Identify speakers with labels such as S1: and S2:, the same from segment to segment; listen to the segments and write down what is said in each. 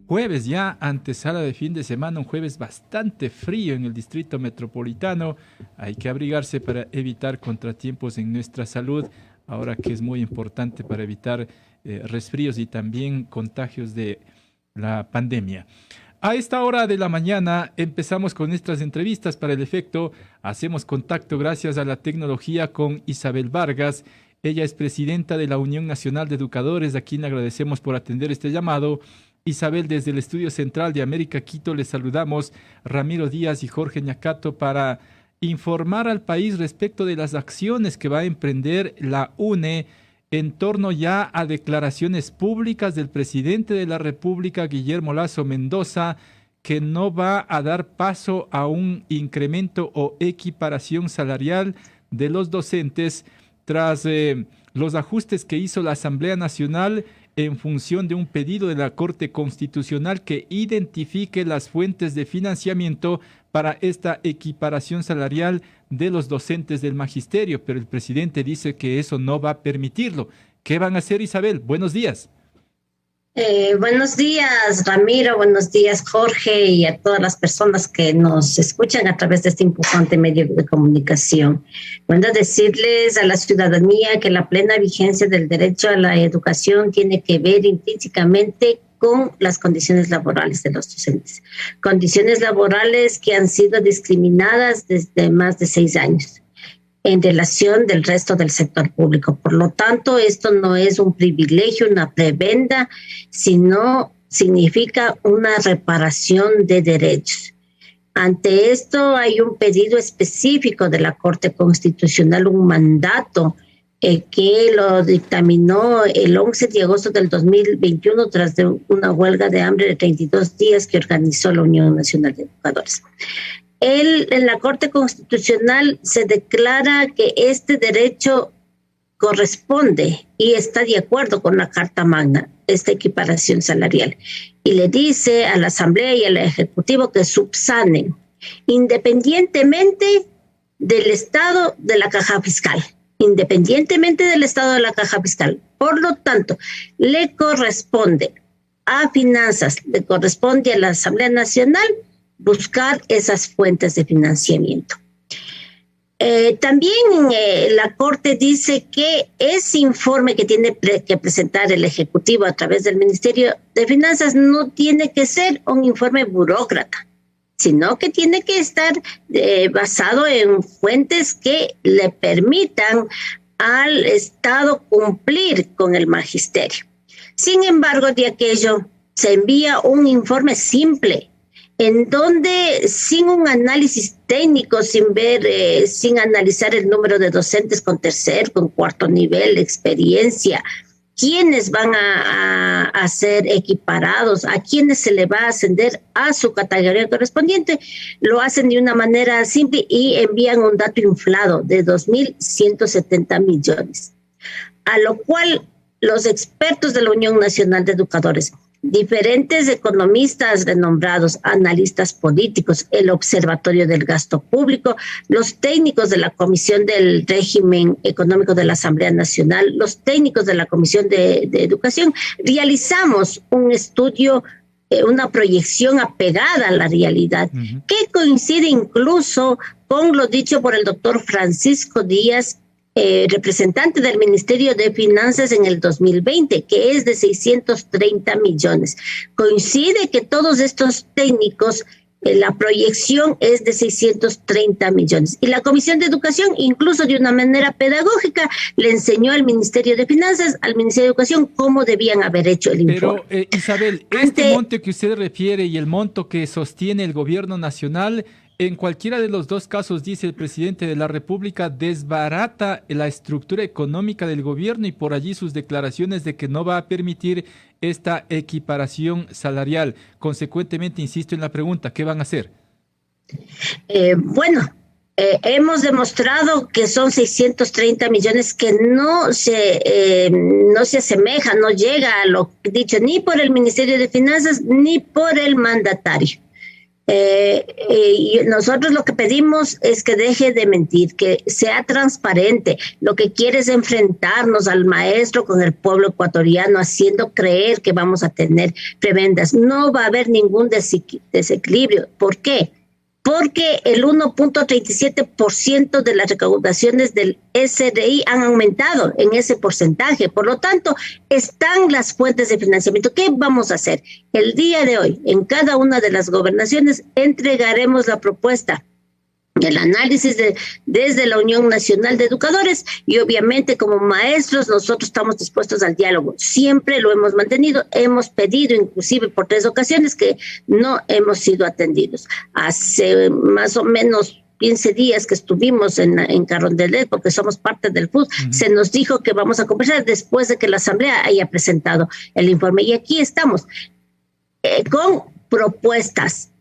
S1: jueves ya, antesala de fin de semana, un jueves bastante frío en el distrito metropolitano. Hay que abrigarse para evitar contratiempos en nuestra salud, ahora que es muy importante para evitar resfríos y también contagios de la pandemia. A esta hora de la mañana empezamos con nuestras entrevistas para el efecto. Hacemos contacto gracias a la tecnología con Isabel Vargas. Ella es presidenta de la Unión Nacional de Educadores, a quien agradecemos por atender este llamado. Isabel, desde el Estudio Central de América Quito, les saludamos Ramiro Díaz y Jorge Ñacato para informar al país respecto de las acciones que va a emprender la UNE en torno ya a declaraciones públicas del presidente de la República, Guillermo Lasso Mendoza, que no va a dar paso a un incremento o equiparación salarial de los docentes tras los ajustes que hizo la Asamblea Nacional en función de un pedido de la Corte Constitucional que identifique las fuentes de financiamiento para esta equiparación salarial de los docentes del magisterio, pero el presidente dice que eso no va a permitirlo. ¿Qué van a hacer, Isabel? Buenos días.
S2: Buenos días, Ramiro, buenos días, Jorge, y a todas las personas que nos escuchan a través de este importante medio de comunicación. Bueno, decirles a la ciudadanía que la plena vigencia del derecho a la educación tiene que ver intrínsecamente con las condiciones laborales de los docentes. Condiciones laborales que han sido discriminadas desde más de 6 años en relación del resto del sector público. Por lo tanto, esto no es un privilegio, una prebenda, sino significa una reparación de derechos. Ante esto hay un pedido específico de la Corte Constitucional, un mandato que lo dictaminó el 11 de agosto del 2021 tras de una huelga de hambre de 32 días que organizó la Unión Nacional de Educadores. En la Corte Constitucional se declara que este derecho corresponde y está de acuerdo con la Carta Magna, esta equiparación salarial, y le dice a la Asamblea y al Ejecutivo que subsanen independientemente del estado de la caja fiscal. Independientemente del estado de la caja fiscal. Por lo tanto, le corresponde a Finanzas, le corresponde a la Asamblea Nacional buscar esas fuentes de financiamiento. También la Corte dice que ese informe que tiene que presentar el Ejecutivo a través del Ministerio de Finanzas no tiene que ser un informe burócrata, sino que tiene que estar basado en fuentes que le permitan al Estado cumplir con el magisterio. Sin embargo, de aquello se envía un informe simple, en donde sin un análisis técnico, sin analizar el número de docentes con tercer, con cuarto nivel de experiencia, quiénes van a ser equiparados, a quiénes se le va a ascender a su categoría correspondiente, lo hacen de una manera simple y envían un dato inflado de 2.170 millones, a lo cual los expertos de la Unión Nacional de Educadores, diferentes economistas renombrados, analistas políticos, el Observatorio del Gasto Público, los técnicos de la Comisión del Régimen Económico de la Asamblea Nacional, los técnicos de la Comisión de Educación, realizamos un estudio, una proyección apegada a la realidad, que coincide incluso con lo dicho por el doctor Francisco Díaz, representante del Ministerio de Finanzas en el 2020, que es de 630 millones. Coincide que todos estos técnicos, la proyección es de 630 millones. Y la Comisión de Educación, incluso de una manera pedagógica, le enseñó al Ministerio de Finanzas, al Ministerio de Educación, cómo debían haber hecho el informe.
S1: Pero, Isabel, este monto que usted refiere y el monto que sostiene el gobierno nacional, en cualquiera de los dos casos, dice el presidente de la República, desbarata la estructura económica del gobierno y por allí sus declaraciones de que no va a permitir esta equiparación salarial. Consecuentemente, insisto en la pregunta, ¿qué van a hacer?
S2: Hemos demostrado que son 630 millones que no se asemeja, no llega a lo dicho ni por el Ministerio de Finanzas ni por el mandatario. Y nosotros lo que pedimos es que deje de mentir, que sea transparente. Lo que quiere es enfrentarnos al maestro con el pueblo ecuatoriano, haciendo creer que vamos a tener prebendas. No va a haber ningún desequilibrio. ¿Por qué? Porque el 1.37% de las recaudaciones del SRI han aumentado en ese porcentaje. Por lo tanto, están las fuentes de financiamiento. ¿Qué vamos a hacer? El día de hoy, en cada una de las gobernaciones, entregaremos la propuesta, el análisis desde la Unión Nacional de Educadores, y obviamente como maestros nosotros estamos dispuestos al diálogo. Siempre lo hemos mantenido, hemos pedido inclusive por 3 ocasiones que no hemos sido atendidos. Hace más o menos 15 días que estuvimos en Carondelet, porque somos parte del FUD, se nos dijo que vamos a conversar después de que la Asamblea haya presentado el informe. Y aquí estamos con propuestas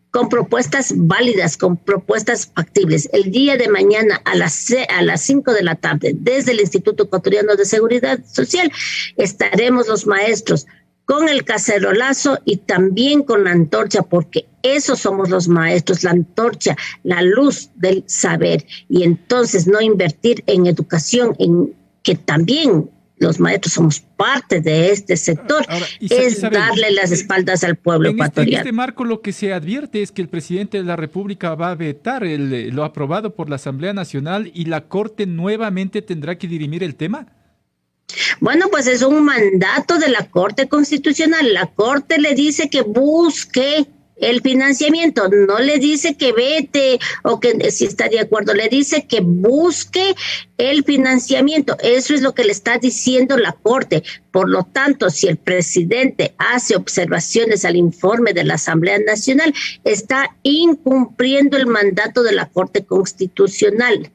S2: válidas, con propuestas factibles. El día de mañana a las 5 de la tarde, desde el Instituto Ecuatoriano de Seguridad Social, estaremos los maestros con el cacerolazo y también con la antorcha, porque esos somos los maestros, la antorcha, la luz del saber. Y entonces no invertir en educación, en que también los maestros somos parte de este sector, es darle las espaldas al pueblo ecuatoriano.
S1: En este marco lo que se advierte es que el presidente de la República va a vetar lo aprobado por la Asamblea Nacional y la Corte nuevamente tendrá que dirimir el tema.
S2: Bueno, pues es un mandato de la Corte Constitucional. La Corte le dice que busque el financiamiento, no le dice que vete o que si está de acuerdo, le dice que busque el financiamiento. Eso es lo que le está diciendo la Corte. Por lo tanto, si el presidente hace observaciones al informe de la Asamblea Nacional, está incumpliendo el mandato de la Corte Constitucional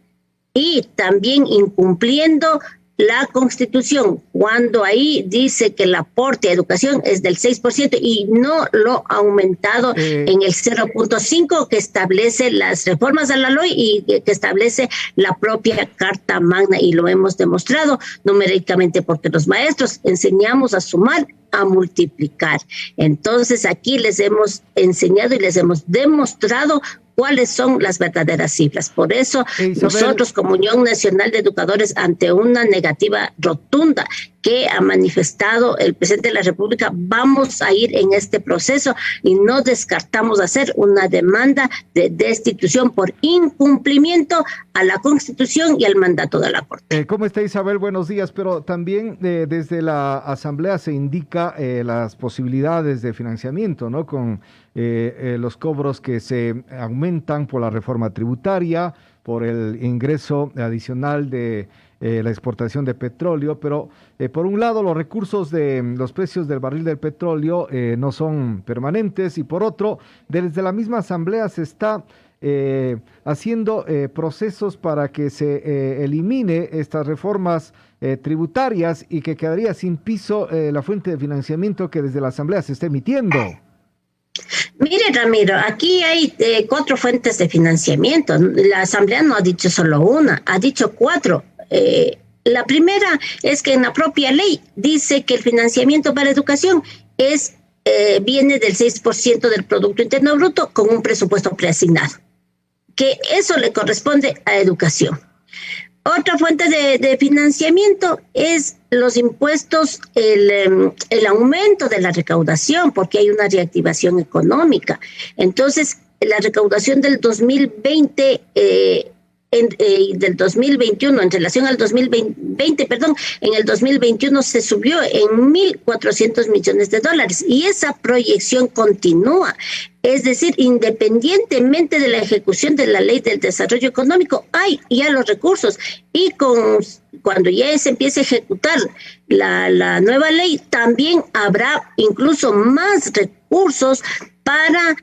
S2: y también incumpliendo la Constitución, cuando ahí dice que el aporte a educación es del 6% y no lo ha aumentado en el 0.5% que establece las reformas a la ley y que establece la propia Carta Magna, y lo hemos demostrado numéricamente porque los maestros enseñamos a sumar, a multiplicar. Entonces aquí les hemos enseñado y les hemos demostrado cuáles son las verdaderas cifras. Por eso nosotros como Unión Nacional de Educadores, ante una negativa rotunda que ha manifestado el presidente de la República, vamos a ir en este proceso y no descartamos hacer una demanda de destitución por incumplimiento a la Constitución y al mandato de la Corte.
S3: ¿Cómo está, Isabel? Buenos días, pero también desde la Asamblea se indica las posibilidades de financiamiento, ¿no? Con los cobros que se aumentan por la reforma tributaria, por el ingreso adicional de la exportación de petróleo, pero por un lado los recursos de los precios del barril del petróleo no son permanentes, y por otro, desde la misma Asamblea se está haciendo procesos para que se elimine estas reformas tributarias y que quedaría sin piso la fuente de financiamiento que desde la Asamblea se está emitiendo.
S2: Mire, Ramiro, aquí hay 4 fuentes de financiamiento. La Asamblea no ha dicho solo una, ha dicho 4. La primera es que en la propia ley dice que el financiamiento para educación viene del 6% del Producto Interno Bruto con un presupuesto preasignado, que eso le corresponde a educación. Otra fuente de financiamiento es los impuestos, el aumento de la recaudación, porque hay una reactivación económica. Entonces, la recaudación del 2020 y del 2021, en relación al 2020, en el 2021 se subió en $1.400 millones, y esa proyección continúa. Es decir, independientemente de la ejecución de la Ley del Desarrollo Económico, hay ya los recursos, y cuando ya se empiece a ejecutar la nueva ley, también habrá incluso más recursos para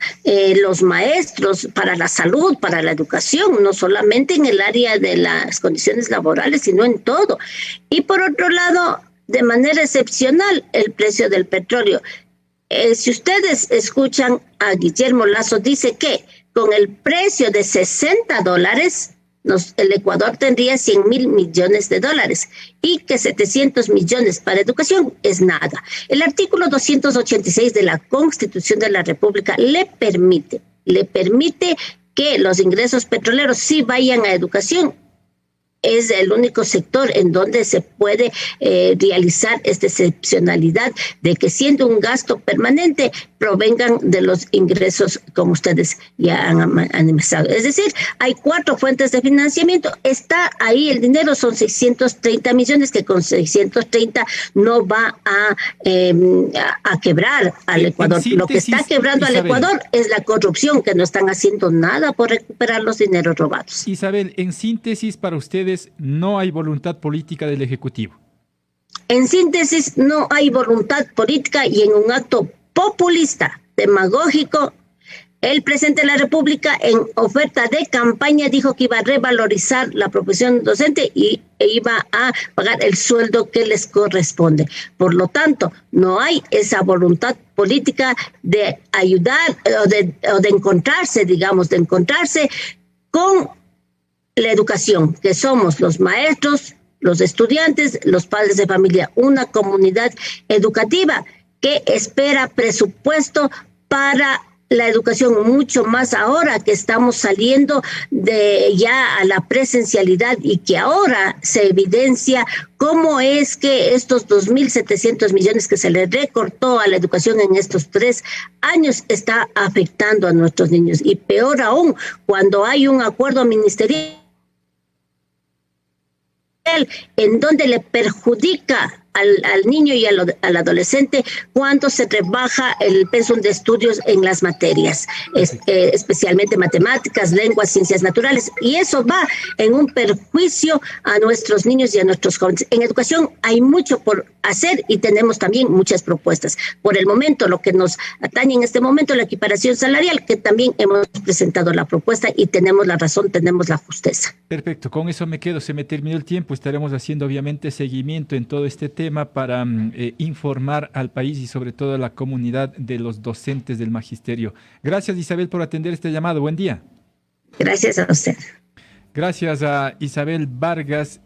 S2: los maestros, para la salud, para la educación, no solamente en el área de las condiciones laborales, sino en todo. Y por otro lado, de manera excepcional, el precio del petróleo. Si ustedes escuchan a Guillermo Lasso, dice que con el precio de $60, el Ecuador tendría $100.000 millones y que 700 millones para educación es nada. El artículo 286 de la Constitución de la República le permite le permite que los ingresos petroleros sí vayan a educación. Es el único sector en donde se puede realizar esta excepcionalidad de que siendo un gasto permanente provengan de los ingresos como ustedes ya han analizado. Es decir, hay 4 fuentes de financiamiento, está ahí el dinero, son 630 millones que con 630 no va a quebrar al Ecuador. Lo que está quebrando al Ecuador es la corrupción, que no están haciendo nada por recuperar los dineros robados.
S1: Isabel, en síntesis, para ustedes no hay voluntad política del Ejecutivo.
S2: En síntesis, no hay voluntad política y en un acto populista, demagógico, el presidente de la República en oferta de campaña dijo que iba a revalorizar la profesión docente e iba a pagar el sueldo que les corresponde. Por lo tanto, no hay esa voluntad política de ayudar o de encontrarse, digamos, de encontrarse con la educación, que somos los maestros, los estudiantes, los padres de familia, una comunidad educativa que espera presupuesto para la educación, mucho más ahora que estamos saliendo de ya a la presencialidad y que ahora se evidencia cómo es que estos 2.700 millones que se le recortó a la educación en estos 3 años está afectando a nuestros niños. Y peor aún, cuando hay un acuerdo ministerial en donde le perjudica al niño y al adolescente cuando se rebaja el pensum de estudios en las materias, especialmente matemáticas, lenguas, ciencias naturales, y eso va en un perjuicio a nuestros niños y a nuestros jóvenes. En educación hay mucho por hacer y tenemos también muchas propuestas. Por el momento, lo que nos atañe en este momento, la equiparación salarial, que también hemos presentado la propuesta y tenemos la razón, tenemos la justeza.
S1: Perfecto, con eso me quedo, se me terminó el tiempo, estaremos haciendo obviamente seguimiento en todo este tema para informar al país y sobre todo a la comunidad de los docentes del magisterio. Gracias, Isabel, por atender este llamado. Buen día.
S2: Gracias a usted.
S1: Gracias a Isabel Vargas.